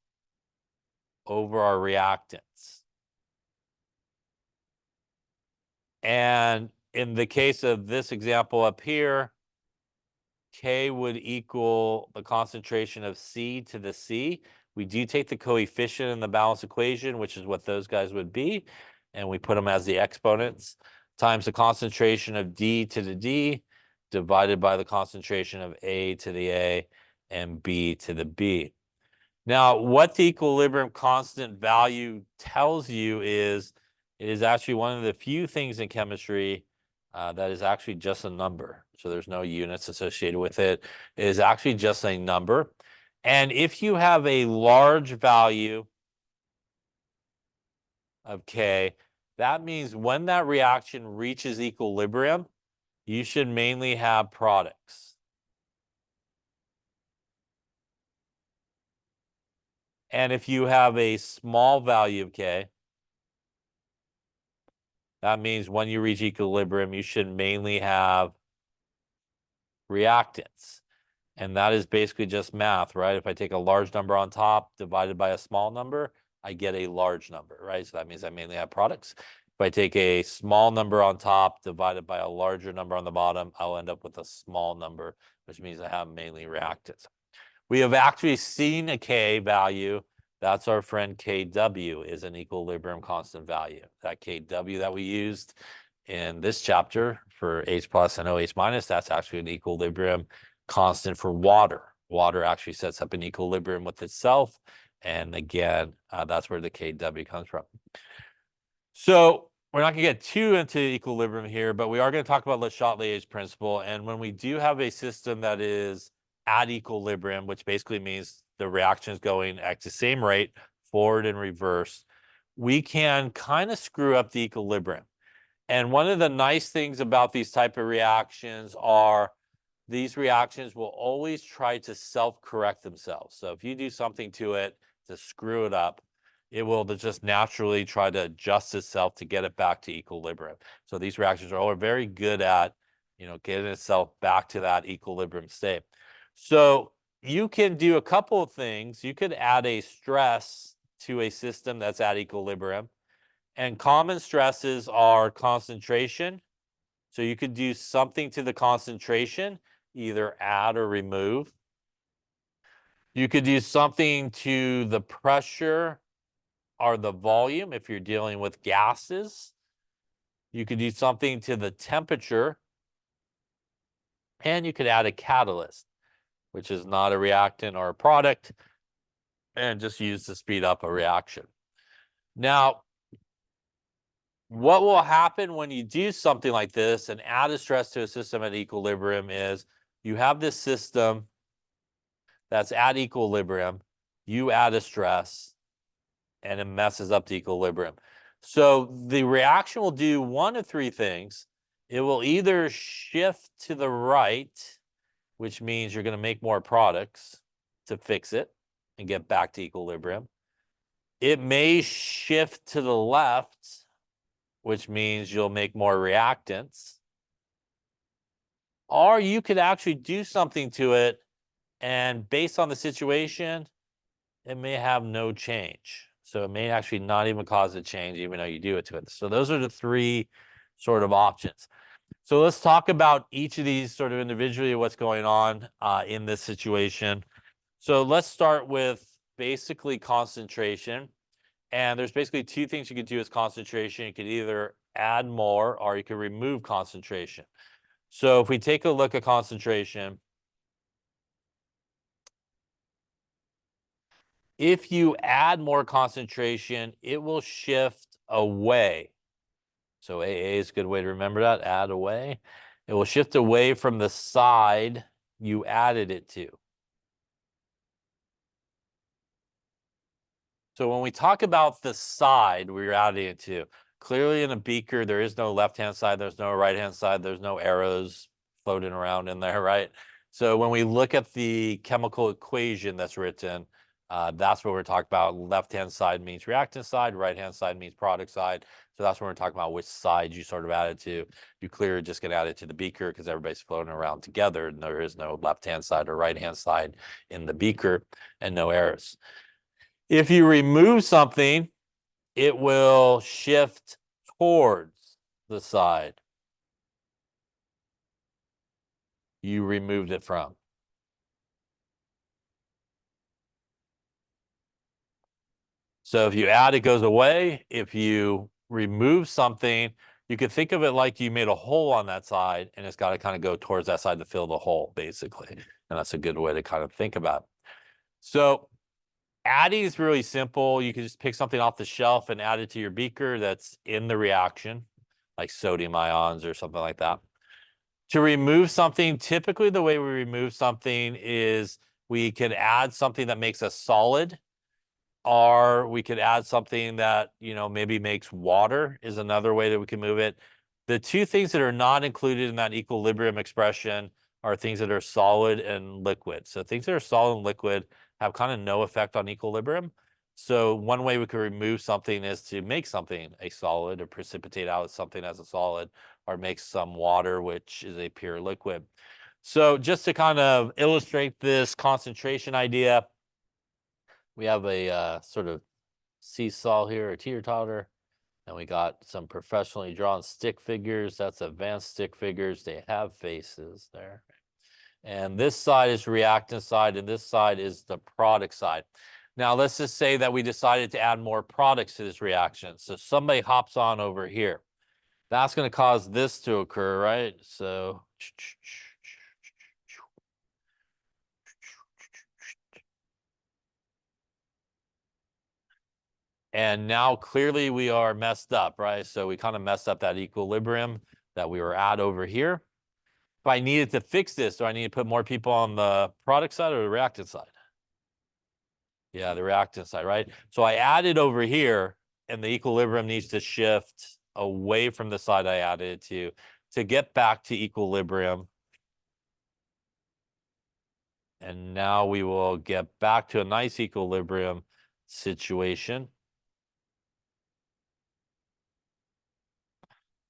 over our reactants. And in the case of this example up here, K would equal the concentration of C to the C. We do take the coefficient in the balance equation, which is what those guys would be, and we put them as the exponents, times the concentration of D to the D, divided by the concentration of A to the A and B to the B. Now, what the equilibrium constant value tells you is it is actually one of the few things in chemistry that is actually just a number. So there's no units associated with it. It is actually just a number. And if you have a large value of K, that means when that reaction reaches equilibrium, you should mainly have products. And if you have a small value of K, that means when you reach equilibrium, you should mainly have reactants. And that is basically just math, right? If I take a large number on top divided by a small number, I get a large number, right? So that means I mainly have products. If I take a small number on top divided by a larger number on the bottom, I'll end up with a small number, which means I have mainly reactants. We have actually seen a K value. That's our friend Kw is an equilibrium constant value. That Kw that we used in this chapter for H plus and OH minus, that's actually an equilibrium constant for water. Water actually sets up an equilibrium with itself. And again, that's where the Kw comes from. So we're not going to get too into equilibrium here, but we are going to talk about Le Chatelier's principle. And when we do have a system that is at equilibrium, which basically means the reaction is going at the same rate forward and reverse, we can kind of screw up the equilibrium. And one of the nice things about these type of reactions are these reactions will always try to self-correct themselves. So if you do something to it to screw it up, it will just naturally try to adjust itself to get it back to equilibrium. So these reactions are all very good at, getting itself back to that equilibrium state. So you can do a couple of things. You could add a stress to a system that's at equilibrium. And common stresses are concentration. So you could do something to the concentration, either add or remove. You could do something to the pressure or the volume if you're dealing with gases. You could do something to the temperature. And you could add a catalyst, which is not a reactant or a product, and just used to speed up a reaction. Now, what will happen when you do something like this and add a stress to a system at equilibrium is you have this system that's at equilibrium, you add a stress, and it messes up the equilibrium. So the reaction will do one of three things. It will either shift to the right, which means you're going to make more products to fix it and get back to equilibrium. It may shift to the left, which means you'll make more reactants. Or you could actually do something to it, and based on the situation, it may have no change. So it may actually not even cause a change, even though you do it to it. So those are the three sort of options. So let's talk about each of these sort of individually, what's going on in this situation. So let's start with basically concentration. And there's basically two things you could do as concentration. You could either add more or you could remove concentration. So if we take a look at concentration, if you add more concentration, it will shift away. So AA is a good way to remember that, add away. It will shift away from the side you added it to. So when we talk about the side we're adding it to, clearly in a beaker, there is no left-hand side, there's no right-hand side, there's no arrows floating around in there, right? So when we look at the chemical equation that's written, that's what we're talking about. Left-hand side means reactant side, right-hand side means product side. So that's when we're talking about which side you sort of add it to. You clearly just get added to the beaker because everybody's floating around together, and there is no left-hand side or right-hand side in the beaker and no arrows. If you remove something, it will shift towards the side you removed it from. So if you add, it goes away. If you remove something, you could think of it like you made a hole on that side and it's got to kind of go towards that side to fill the hole, basically. And that's a good way to kind of think about it. So adding is really simple. You can just pick something off the shelf and add it to your beaker that's in the reaction, like sodium ions or something like that. To remove something, typically the way we remove something is we could add something that makes a solid, or we could add something that, maybe makes water is another way that we can move it. The two things that are not included in that equilibrium expression are things that are solid and liquid. So things that are solid and liquid have kind of no effect on equilibrium. So one way we could remove something is to make something a solid, or precipitate out something as a solid, or make some water, which is a pure liquid. So just to kind of illustrate this concentration idea, we have a sort of seesaw here, a teeter-totter, and we got some professionally drawn stick figures. That's advanced stick figures. They have faces there. And this side is reactant side, and this side is the product side. Now, let's just say that we decided to add more products to this reaction. So somebody hops on over here. That's going to cause this to occur, right? So and now clearly we are messed up, right? So we kind of messed up that equilibrium that we were at over here. If I needed to fix this, do I need to put more people on the product side or the reactant side? Yeah, the reactant side, right? So I added over here, and the equilibrium needs to shift away from the side I added it to get back to equilibrium. And now we will get back to a nice equilibrium situation.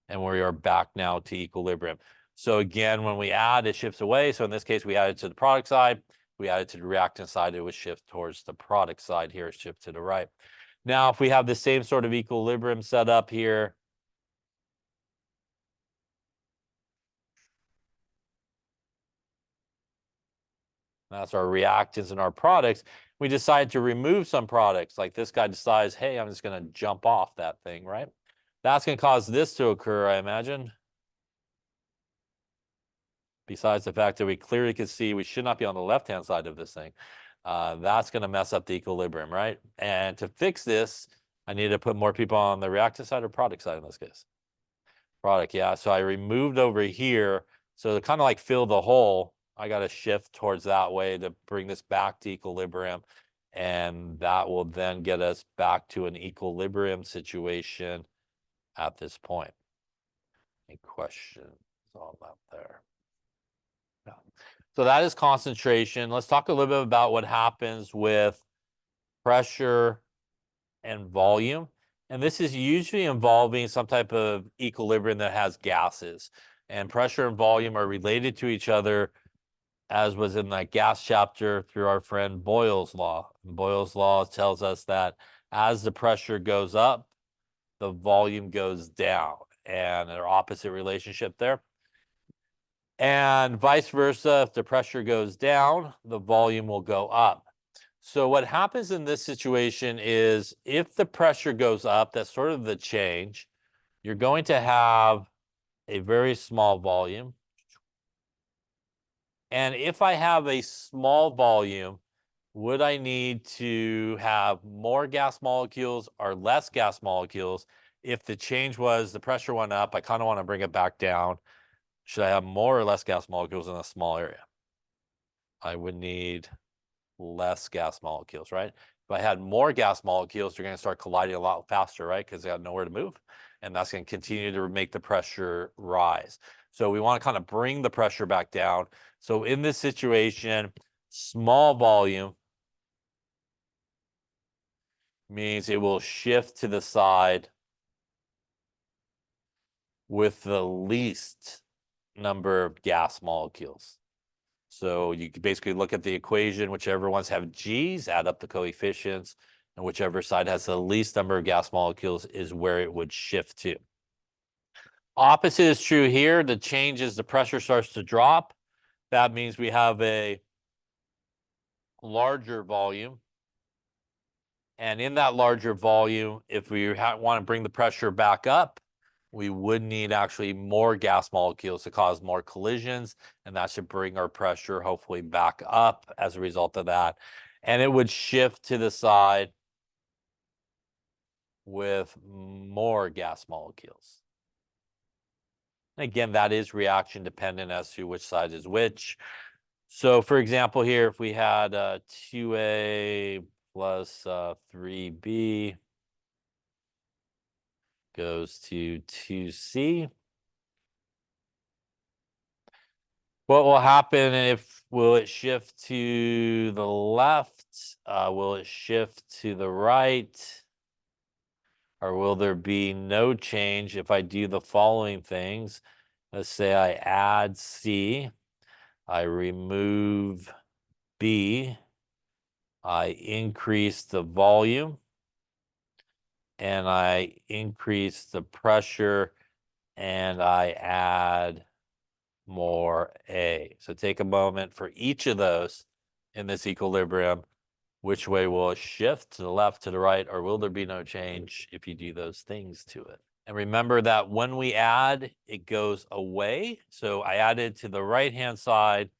And we are back now to equilibrium. So again, when we add, it shifts away. So in this case, we added to the product side. We added to the reactant side, it would shift towards the product side here, shift to the right. Now, if we have the same sort of equilibrium set up here, that's our reactants and our products. We decide to remove some products, like this guy decides, hey, I'm just going to jump off that thing, right? That's going to cause this to occur, I imagine. Besides the fact that we clearly can see we should not be on the left-hand side of this thing. That's going to mess up the equilibrium, right? And to fix this, I need to put more people on the reactant side or product side in this case. Product, yeah. So I removed over here. So to kind of like fill the hole, I got to shift towards that way to bring this back to equilibrium. And that will then get us back to an equilibrium situation at this point. Any questions on that there? Yeah. So that is concentration. Let's talk a little bit about what happens with pressure and volume. And this is usually involving some type of equilibrium that has gases. And pressure and volume are related to each other, as was in that gas chapter through our friend Boyle's law. Boyle's law tells us that as the pressure goes up, the volume goes down, and an opposite relationship there. And vice versa, if the pressure goes down, the volume will go up. So what happens in this situation is if the pressure goes up, that's sort of the change, you're going to have a very small volume. And if I have a small volume, would I need to have more gas molecules or less gas molecules? If the change was the pressure went up, I kind of want to bring it back down. Should I have more or less gas molecules in a small area? I would need less gas molecules, right? If I had more gas molecules, they're going to start colliding a lot faster, right? Because they got nowhere to move. And that's going to continue to make the pressure rise. So we want to kind of bring the pressure back down. So in this situation, small volume means it will shift to the side with the least number of gas molecules. So you can basically look at the equation, whichever ones have G's, add up the coefficients, and whichever side has the least number of gas molecules is where it would shift to. Opposite is true here. The change is the pressure starts to drop. That means we have a larger volume. And in that larger volume, if we want to bring the pressure back up, we would need actually more gas molecules to cause more collisions, and that should bring our pressure hopefully back up as a result of that. And it would shift to the side with more gas molecules. Again, that is reaction dependent as to which side is which. So for example, here, if we had 2A plus 3B goes to 2C. What will happen if, will it shift to the left? Will it shift to the right? Or will there be no change if I do the following things? Let's say I add C, I remove B, I increase the volume, and I increase the pressure, and I add more A. So take a moment for each of those in this equilibrium. Which way will it shift, to the left, to the right, or will there be no change if you do those things to it? And remember that when we add, it goes away. So I added to the right-hand side,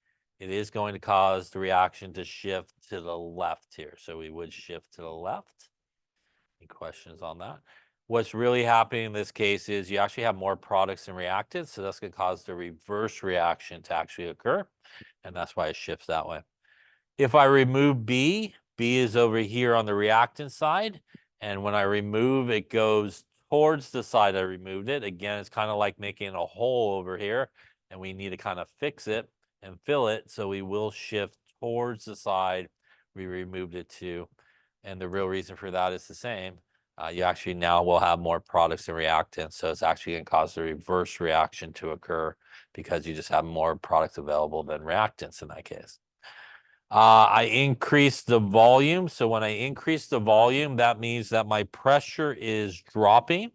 it is going to cause the reaction to shift to the left here. So we would shift to the left. Any questions on that? What's really happening in this case is you actually have more products and reactants, so that's going to cause the reverse reaction to actually occur, and that's why it shifts that way. If I remove B, B is over here on the reactant side. And when I remove, it goes towards the side I removed it. Again, it's kind of like making a hole over here, and we need to kind of fix it and fill it. So we will shift towards the side we removed it to. And the real reason for that is the same. You actually now will have more products and reactants. So it's actually going to cause the reverse reaction to occur because you just have more products available than reactants in that case. I increase the volume. So when I increase the volume, that means that my pressure is dropping.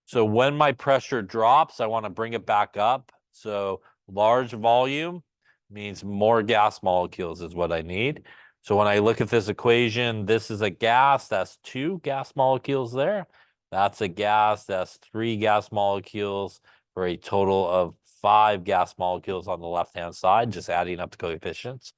So when my pressure drops, I want to bring it back up. So large volume means more gas molecules is what I need. So when I look at this equation, this is a gas, that's 2 gas molecules there. That's a gas, that's 3 gas molecules for a total of 5 gas molecules on the left-hand side, just adding up the coefficients.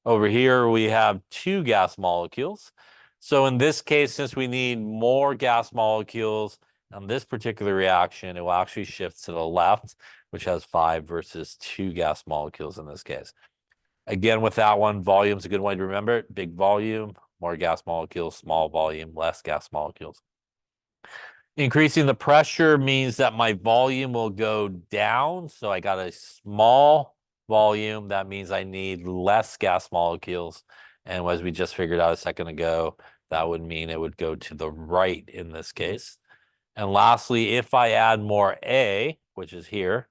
Over here, we have 2 gas molecules. So in this case, since we need more gas molecules on this particular reaction, it will actually shift to the left, which has 5 versus 2 gas molecules in this case. Again, with that one, volume is a good way to remember it. Big volume, more gas molecules, small volume, less gas molecules. Increasing the pressure means that my volume will go down. So I got a small volume. That means I need less gas molecules. And as we just figured out a second ago, that would mean it would go to the right in this case. And lastly, if I add more A, which is here,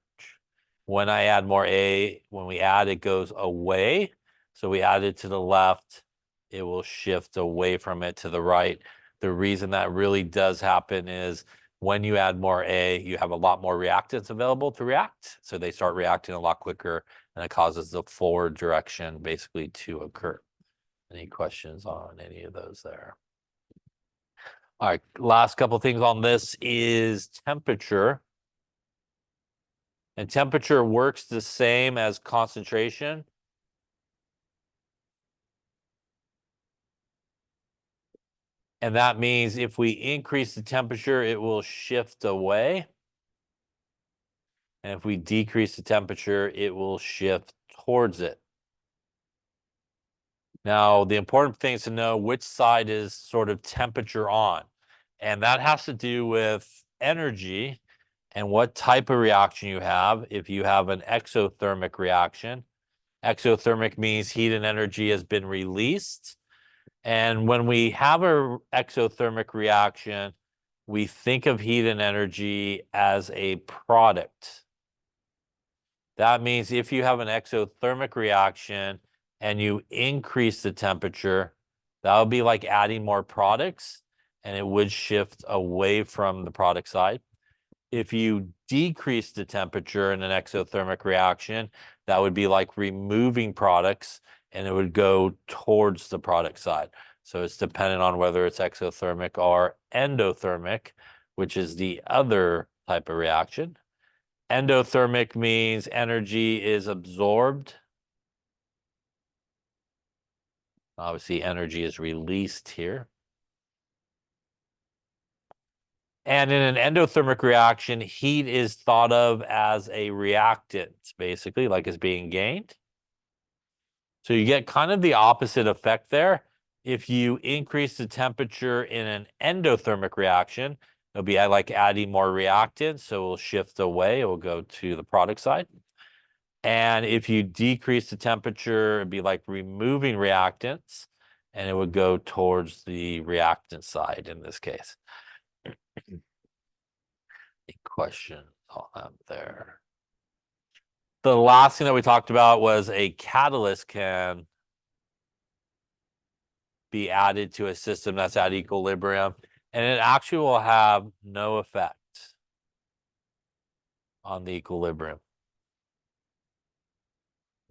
when I add more A, when we add, it goes away. So we add it to the left, it will shift away from it to the right. The reason that really does happen is when you add more A, you have a lot more reactants available to react. So they start reacting a lot quicker, and it causes the forward direction basically to occur. Any questions on any of those there? All right, last couple things on this is temperature. And temperature works the same as concentration. And that means if we increase the temperature, it will shift away. And if we decrease the temperature, it will shift towards it. Now, the important thing is to know which side is sort of temperature on. And that has to do with energy and what type of reaction you have. If you have an exothermic reaction, exothermic means heat and energy has been released. And when we have an exothermic reaction, we think of heat and energy as a product. That means if you have an exothermic reaction and you increase the temperature, that would be like adding more products, and it would shift away from the product side. If you decrease the temperature in an exothermic reaction, that would be like removing products, and it would go towards the product side. So it's dependent on whether it's exothermic or endothermic, which is the other type of reaction. Endothermic means energy is absorbed. Obviously, energy is released here. And in an endothermic reaction, heat is thought of as a reactant, basically, like it's being gained. So you get kind of the opposite effect there. If you increase the temperature in an endothermic reaction, it'll be like adding more reactants, so it will shift away, it will go to the product side. And if you decrease the temperature, it'd be like removing reactants, and it would go towards the reactant side in this case. A question I'll have there. The last thing that we talked about was a catalyst can be added to a system that's at equilibrium, and it actually will have no effect on the equilibrium.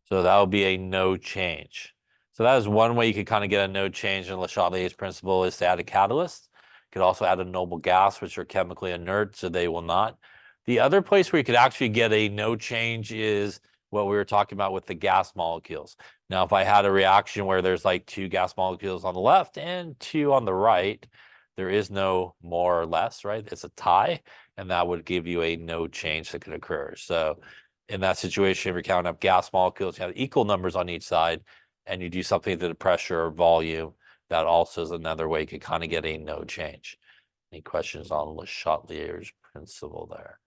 So that would be a no change. So that is one way you could kind of get a no change in Le Chatelier's principle, is to add a catalyst. You could also add a noble gas, which are chemically inert, so they will not. The other place where you could actually get a no change is what we were talking about with the gas molecules. Now, if I had a reaction where there's like 2 gas molecules on the left and 2 on the right, there is no more or less, right? It's a tie, and that would give you a no change that could occur. So in that situation, if you're counting up gas molecules, you have equal numbers on each side, and you do something to the pressure or volume, that also is another way you could kind of get a no change. Any questions on Le Chatelier's principle there?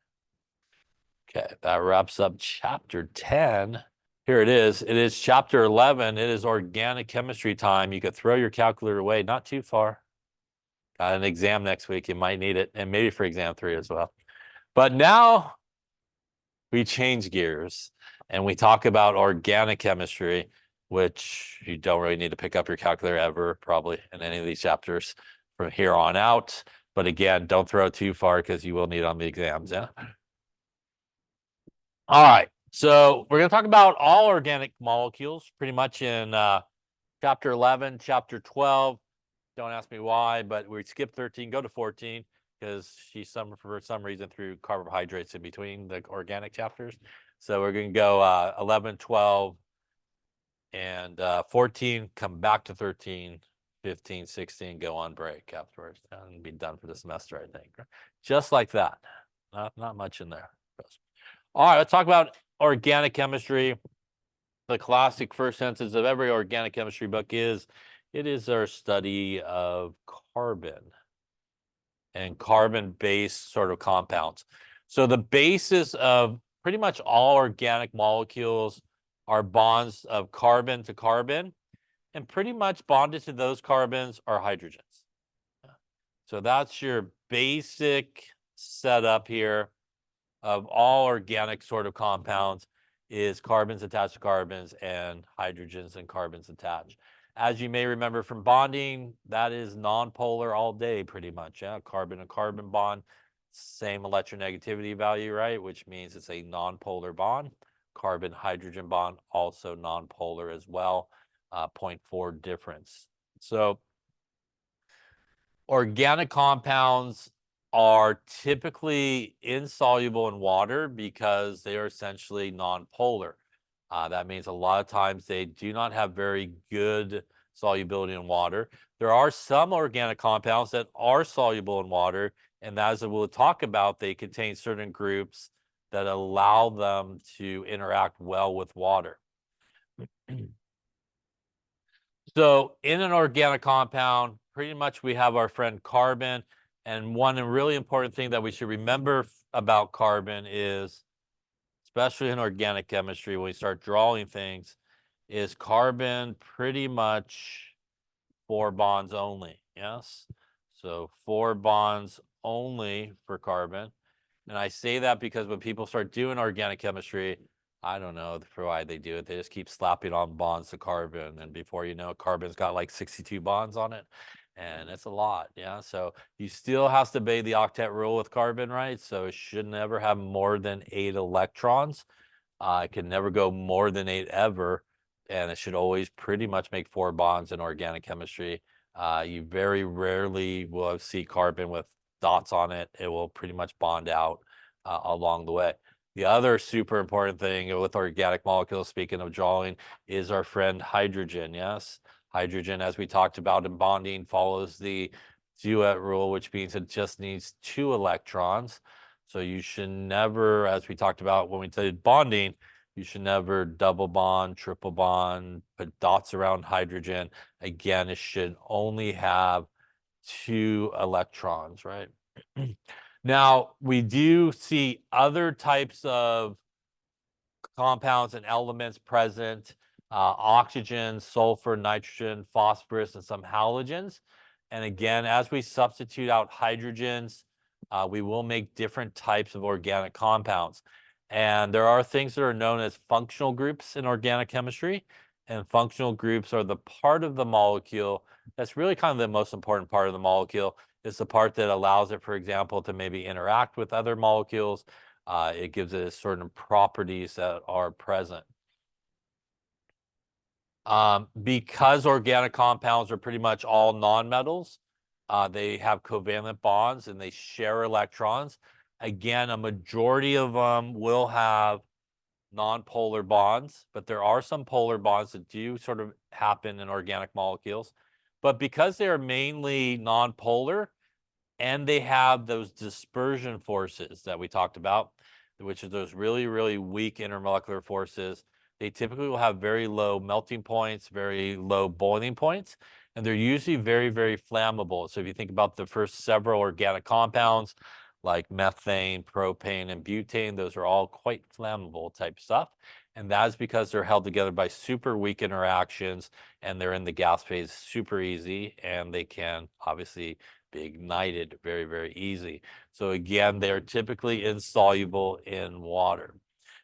Okay, that wraps up chapter 10. Here it is. It is chapter 11. It is organic chemistry time. You could throw your calculator away, not too far. Got an exam next week. You might need it, and maybe for exam 3 as well. But now we change gears and we talk about organic chemistry, which you don't really need to pick up your calculator ever, probably in any of these chapters from here on out. But again, don't throw it too far because you will need it on the exams. Yeah. All right. So we're going to talk about all organic molecules pretty much in chapter 11, chapter 12. Don't ask me why, but we skipped 13, go to 14 because for some reason threw carbohydrates in between the organic chapters. So we're going to go 11, 12, and 14, come back to 13, 15, 16, go on break afterwards, and be done for the semester, I think. Just like that. Not much in there. All right, let's talk about organic chemistry. The classic first sentence of every organic chemistry book is, it is our study of carbon and carbon-based sort of compounds. So the basis of pretty much all organic molecules are bonds of carbon to carbon, and pretty much bonded to those carbons are hydrogens. So that's your basic setup here of all organic sort of compounds, is carbons attached to carbons and hydrogens and carbons attached. As you may remember from bonding, that is nonpolar all day pretty much. Yeah, carbon and carbon bond, same electronegativity value, right? Which means it's a nonpolar bond. Carbon hydrogen bond, also nonpolar as well, 0.4 difference. So organic compounds are typically insoluble in water because they are essentially nonpolar. That means a lot of times they do not have very good solubility in water. There are some organic compounds that are soluble in water, and as we'll talk about, they contain certain groups that allow them to interact well with water. So in an organic compound, pretty much we have our friend carbon. And one really important thing that we should remember about carbon is, especially in organic chemistry, when we start drawing things, is carbon pretty much 4 bonds only. Yes. So 4 bonds only for carbon. And I say that because when people start doing organic chemistry, I don't know for why they do it. They just keep slapping on bonds to carbon. And before you know it, carbon's got like 62 bonds on it. And it's a lot. Yeah. So you still have to obey the octet rule with carbon, right? So it should never have more than 8 electrons. It can never go more than 8 ever. And it should always pretty much make 4 bonds in organic chemistry. You very rarely will see carbon with dots on it. It will pretty much bond out along the way. The other super important thing with organic molecules, speaking of drawing, is our friend hydrogen. Yes, hydrogen, as we talked about in bonding, follows the duet rule, which means it just needs 2 electrons. So you should never, as we talked about when we did bonding, you should never double bond, triple bond, put dots around hydrogen. Again, it should only have 2 electrons, right? Now, we do see other types of compounds and elements present, oxygen, sulfur, nitrogen, phosphorus, and some halogens. And again, as we substitute out hydrogens, we will make different types of organic compounds. And there are things that are known as functional groups in organic chemistry. And functional groups are the part of the molecule that's really kind of the most important part of the molecule. It's the part that allows it, for example, to maybe interact with other molecules. It gives it certain properties that are present. Because organic compounds are pretty much all nonmetals, they have covalent bonds and they share electrons. Again, a majority of them will have nonpolar bonds, but there are some polar bonds that do sort of happen in organic molecules. But because they are mainly nonpolar and they have those dispersion forces that we talked about, which are those really, really weak intermolecular forces, they typically will have very low melting points, very low boiling points, and they're usually very, very flammable. So if you think about the first several organic compounds like methane, propane, and butane, those are all quite flammable type stuff. And that's because they're held together by super weak interactions and they're in the gas phase super easy and they can obviously be ignited very, very easy. So again, they're typically insoluble in water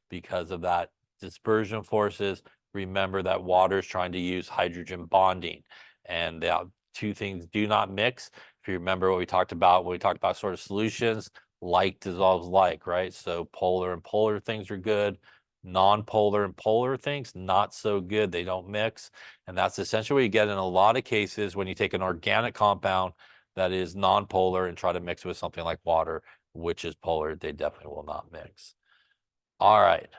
because of that dispersion forces. Remember that water is trying to use hydrogen bonding, and the two things do not mix. If you remember what we talked about when we talked about sort of solutions, like dissolves like, right? So polar and polar things are good. Non-polar and polar things, not so good. They don't mix. And that's essentially what you get in a lot of cases when you take an organic compound that is non-polar and try to mix with something like water, which is polar. They definitely will not mix. All right.